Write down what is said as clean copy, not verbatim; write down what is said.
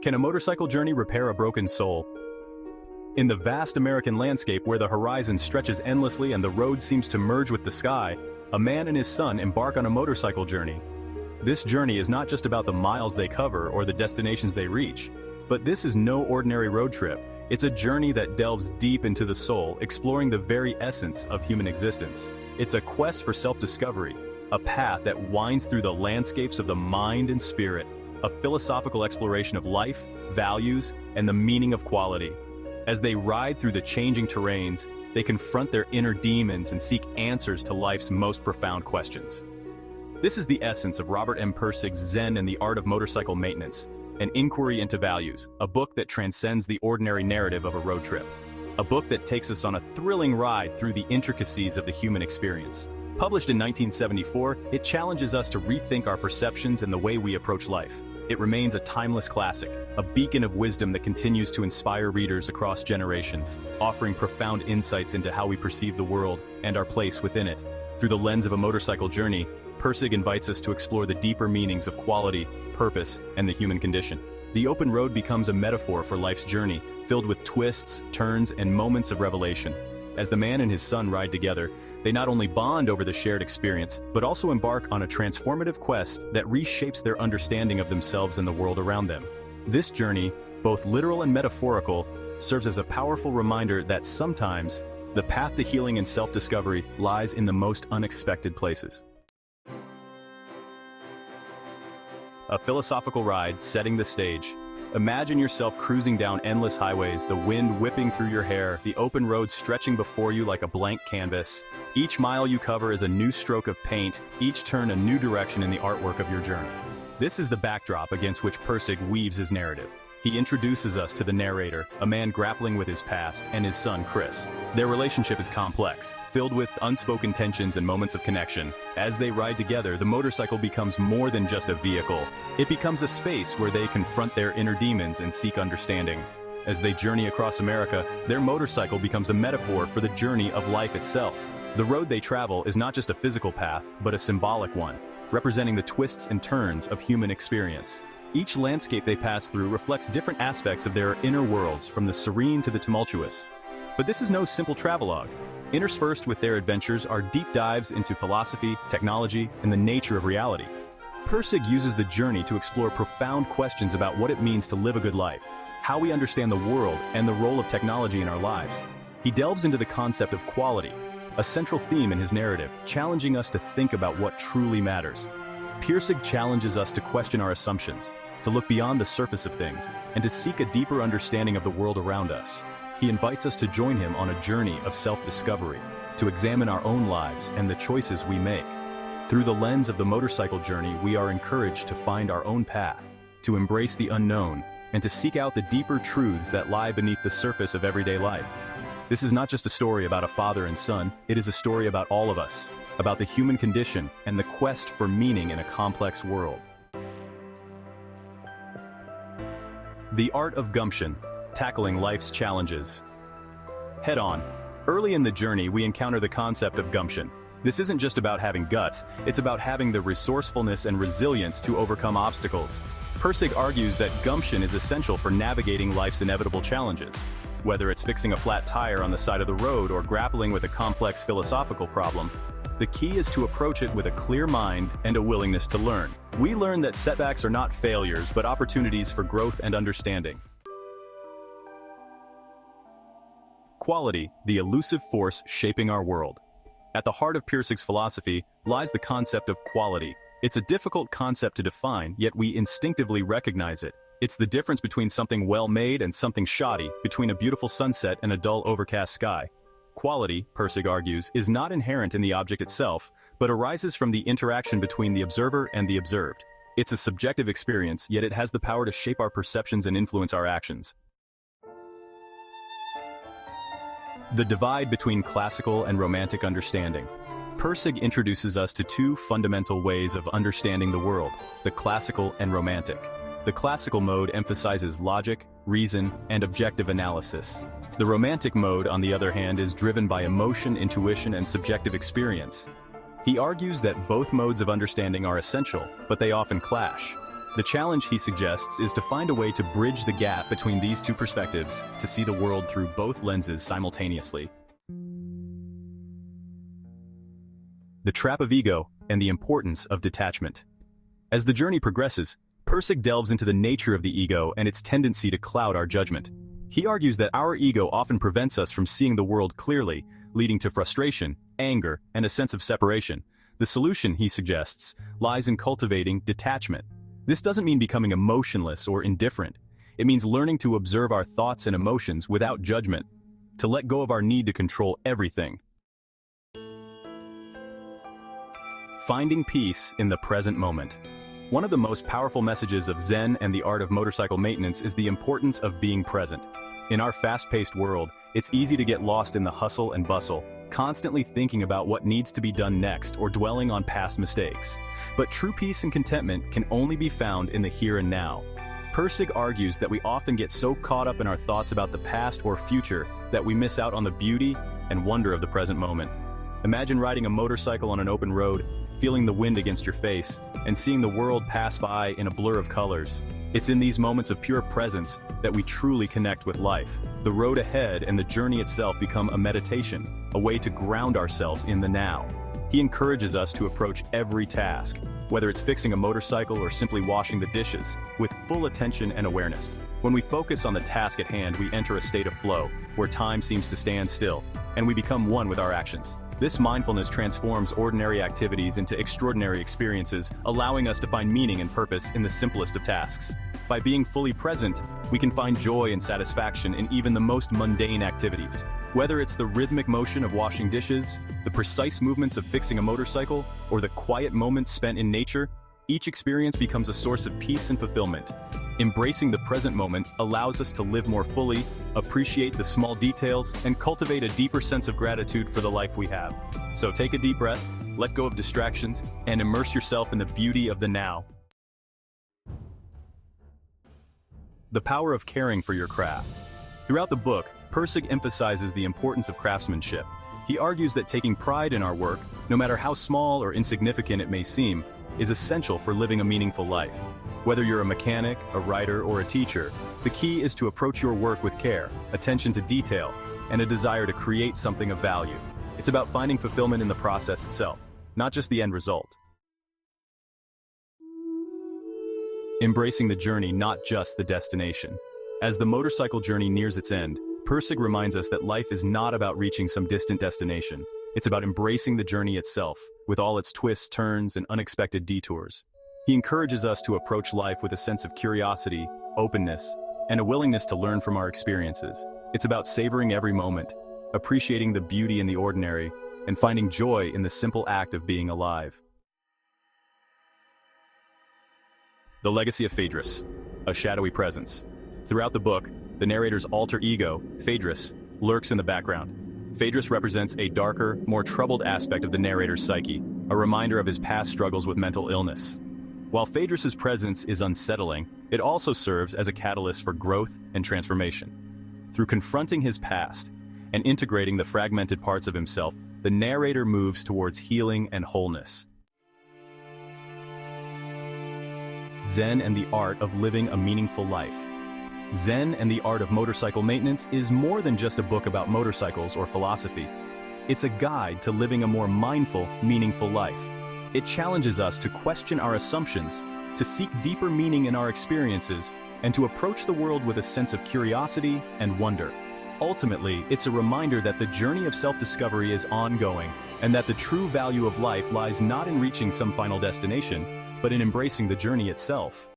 Can a motorcycle journey repair a broken soul? In the vast American landscape where the horizon stretches endlessly and the road seems to merge with the sky, a man and his son embark on a motorcycle journey. This journey is not just about the miles they cover or the destinations they reach, but this is no ordinary road trip. It's a journey that delves deep into the soul, exploring the very essence of human existence. It's a quest for self-discovery, a path that winds through the landscapes of the mind and spirit, a philosophical exploration of life, values, and the meaning of quality. As they ride through the changing terrains, they confront their inner demons and seek answers to life's most profound questions. This is the essence of Robert M. Pirsig's Zen and the Art of Motorcycle Maintenance, an inquiry into values, a book that transcends the ordinary narrative of a road trip. A book that takes us on a thrilling ride through the intricacies of the human experience. Published in 1974, it challenges us to rethink our perceptions and the way we approach life. It remains a timeless classic, a beacon of wisdom that continues to inspire readers across generations, offering profound insights into how we perceive the world and our place within it. Through the lens of a motorcycle journey, Pirsig invites us to explore the deeper meanings of quality, purpose, and the human condition. The open road becomes a metaphor for life's journey, filled with twists, turns, and moments of revelation. As the man and his son ride together, they not only bond over the shared experience, but also embark on a transformative quest that reshapes their understanding of themselves and the world around them. This journey, both literal and metaphorical, serves as a powerful reminder that sometimes the path to healing and self-discovery lies in the most unexpected places. A philosophical ride setting the stage. Imagine yourself cruising down endless highways, the wind whipping through your hair, the open road stretching before you like a blank canvas. Each mile you cover is a new stroke of paint, each turn a new direction in the artwork of your journey. This is the backdrop against which Pirsig weaves his narrative. He introduces us to the narrator, a man grappling with his past, and his son, Chris. Their relationship is complex, filled with unspoken tensions and moments of connection. As they ride together, the motorcycle becomes more than just a vehicle. It becomes a space where they confront their inner demons and seek understanding. As they journey across America, their motorcycle becomes a metaphor for the journey of life itself. The road they travel is not just a physical path, but a symbolic one, representing the twists and turns of human experience. Each landscape they pass through reflects different aspects of their inner worlds, from the serene to the tumultuous. But this is no simple travelogue. Interspersed with their adventures are deep dives into philosophy, technology, and the nature of reality. Pirsig uses the journey to explore profound questions about what it means to live a good life, how we understand the world, and the role of technology in our lives. He delves into the concept of quality, a central theme in his narrative, challenging us to think about what truly matters. Pirsig challenges us to question our assumptions, to look beyond the surface of things, and to seek a deeper understanding of the world around us. He invites us to join him on a journey of self-discovery, to examine our own lives and the choices we make. Through the lens of the motorcycle journey, we are encouraged to find our own path, to embrace the unknown, and to seek out the deeper truths that lie beneath the surface of everyday life. This is not just a story about a father and son, it is a story about all of us, about the human condition and the quest for meaning in a complex world. The Art of Gumption, tackling life's challenges. Head on. Early in the journey, we encounter the concept of gumption. This isn't just about having guts, it's about having the resourcefulness and resilience to overcome obstacles. Pirsig argues that gumption is essential for navigating life's inevitable challenges. Whether it's fixing a flat tire on the side of the road or grappling with a complex philosophical problem, the key is to approach it with a clear mind and a willingness to learn. We learn that setbacks are not failures, but opportunities for growth and understanding. Quality, the elusive force shaping our world. At the heart of Pirsig's philosophy lies the concept of quality. It's a difficult concept to define, yet we instinctively recognize it. It's the difference between something well-made and something shoddy, between a beautiful sunset and a dull overcast sky. Quality, Pirsig argues, is not inherent in the object itself, but arises from the interaction between the observer and the observed. It's a subjective experience, yet it has the power to shape our perceptions and influence our actions. The divide between classical and romantic understanding. Pirsig introduces us to two fundamental ways of understanding the world, the classical and romantic. The classical mode emphasizes logic, reason, and objective analysis. The romantic mode, on the other hand, is driven by emotion, intuition, and subjective experience. He argues that both modes of understanding are essential, but they often clash. The challenge, he suggests, is to find a way to bridge the gap between these two perspectives, to see the world through both lenses simultaneously. The trap of ego and the importance of detachment. As the journey progresses, Pirsig delves into the nature of the ego and its tendency to cloud our judgment. He argues that our ego often prevents us from seeing the world clearly, leading to frustration, anger, and a sense of separation. The solution, he suggests, lies in cultivating detachment. This doesn't mean becoming emotionless or indifferent. It means learning to observe our thoughts and emotions without judgment, to let go of our need to control everything. Finding peace in the present moment. One of the most powerful messages of Zen and the art of motorcycle maintenance is the importance of being present. In our fast-paced world, it's easy to get lost in the hustle and bustle, constantly thinking about what needs to be done next or dwelling on past mistakes. But true peace and contentment can only be found in the here and now. Pirsig argues that we often get so caught up in our thoughts about the past or future that we miss out on the beauty and wonder of the present moment. Imagine riding a motorcycle on an open road, feeling the wind against your face, and seeing the world pass by in a blur of colors. It's in these moments of pure presence that we truly connect with life. The road ahead and the journey itself become a meditation, a way to ground ourselves in the now. He encourages us to approach every task, whether it's fixing a motorcycle or simply washing the dishes, with full attention and awareness. When we focus on the task at hand, we enter a state of flow, where time seems to stand still, and we become one with our actions. This mindfulness transforms ordinary activities into extraordinary experiences, allowing us to find meaning and purpose in the simplest of tasks. By being fully present, we can find joy and satisfaction in even the most mundane activities. Whether it's the rhythmic motion of washing dishes, the precise movements of fixing a motorcycle, or the quiet moments spent in nature, each experience becomes a source of peace and fulfillment. Embracing the present moment allows us to live more fully, appreciate the small details, and cultivate a deeper sense of gratitude for the life we have. So take a deep breath, let go of distractions, and immerse yourself in the beauty of the now. The power of caring for your craft. Throughout the book, Pirsig emphasizes the importance of craftsmanship. He argues that taking pride in our work, no matter how small or insignificant it may seem, is essential for living a meaningful life. Whether you're a mechanic, a writer, or a teacher, the key is to approach your work with care, attention to detail, and a desire to create something of value. It's about finding fulfillment in the process itself, not just the end result. Embracing the journey, not just the destination. As the motorcycle journey nears its end, Pirsig reminds us that life is not about reaching some distant destination. It's about embracing the journey itself, with all its twists, turns, and unexpected detours. He encourages us to approach life with a sense of curiosity, openness, and a willingness to learn from our experiences. It's about savoring every moment, appreciating the beauty in the ordinary, and finding joy in the simple act of being alive. The legacy of Phaedrus, a shadowy presence. Throughout the book, the narrator's alter ego, Phaedrus, lurks in the background. Phaedrus represents a darker, more troubled aspect of the narrator's psyche, a reminder of his past struggles with mental illness. While Phaedrus's presence is unsettling, it also serves as a catalyst for growth and transformation. Through confronting his past and integrating the fragmented parts of himself, the narrator moves towards healing and wholeness. Zen and the art of living a meaningful life. Zen and the art of motorcycle maintenance is more than just a book about motorcycles or philosophy. It's a guide to living a more mindful, meaningful life. It challenges us to question our assumptions, to seek deeper meaning in our experiences, and to approach the world with a sense of curiosity and wonder. Ultimately, it's a reminder that the journey of self-discovery is ongoing, and that the true value of life lies not in reaching some final destination, but in embracing the journey itself.